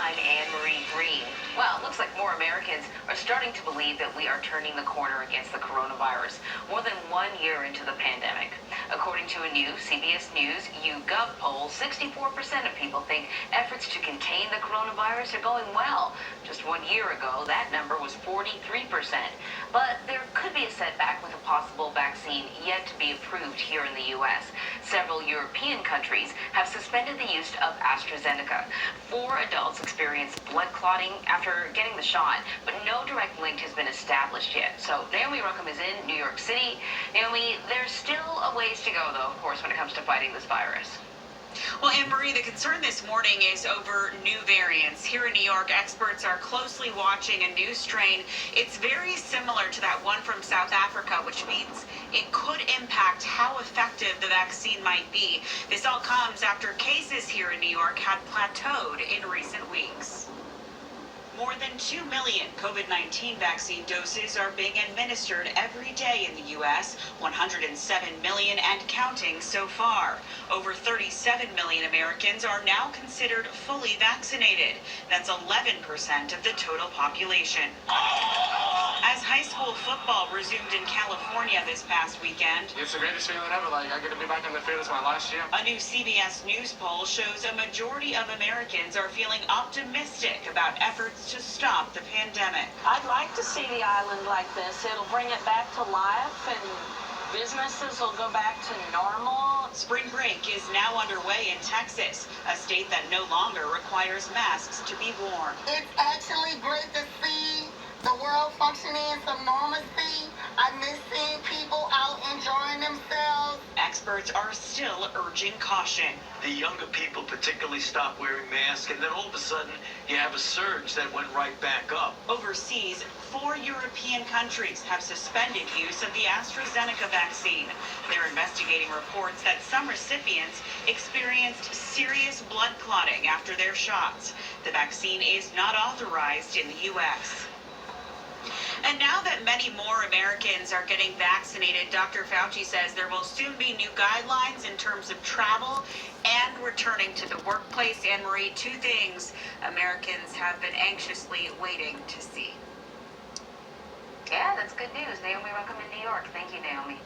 I'm Anne-Marie Green. Well, it looks like more Americans are starting to believe that we are turning the corner against the coronavirus more than 1 year into the pandemic. According to a new CBS News YouGov poll, 64% of people think efforts to contain the coronavirus are going well. Just 1 year ago, that number was 43%. But there could be a setback with a possible vaccine yet to be approved here in the U.S. Several European countries have suspended the use of AstraZeneca. 4 adults experienced blood clotting after getting the shot, but no direct link has been established yet. So Naomi Ruckham is in New York City. Naomi, there's still a ways to go, though, of course, when it comes to fighting this virus. Well, Anne-Marie, the concern this morning is over new variants. Here in New York, experts are closely watching a new strain. It's very similar to that one from South Africa, which means it could impact how effective the vaccine might be. This all comes after cases here in New York had plateaued in recent weeks. More than 2 million COVID-19 vaccine doses are being administered every day in the U.S., 107 million and counting so far. Over 37 million Americans are now considered fully vaccinated. That's 11% of the total population. As high school football resumed in California this past weekend, it's the greatest feeling ever. I get to be back in the field. It's my last year. A new CBS News poll shows a majority of Americans are feeling optimistic about efforts to stop the pandemic. I'd like to see the island like this. It'll bring it back to life and businesses will go back to normal. Spring break is now underway in Texas, a state that no longer requires masks to be worn. It's actually great to see the world functioning in some normalcy. I miss seeing people out enjoying themselves. Experts are still urging caution. The younger people particularly stopped wearing masks, and then all of a sudden you have a surge that went right back up. Overseas, 4 European countries have suspended use of the AstraZeneca vaccine. They're investigating reports that some recipients experienced serious blood clotting after their shots. The vaccine is not authorized in the U.S. And now that many more Americans are getting vaccinated, Dr. Fauci says there will soon be new guidelines in terms of travel and returning to the workplace. Anne-Marie, 2 things Americans have been anxiously waiting to see. Yeah, that's good news. Naomi Ruckham in New York. Thank you, Naomi.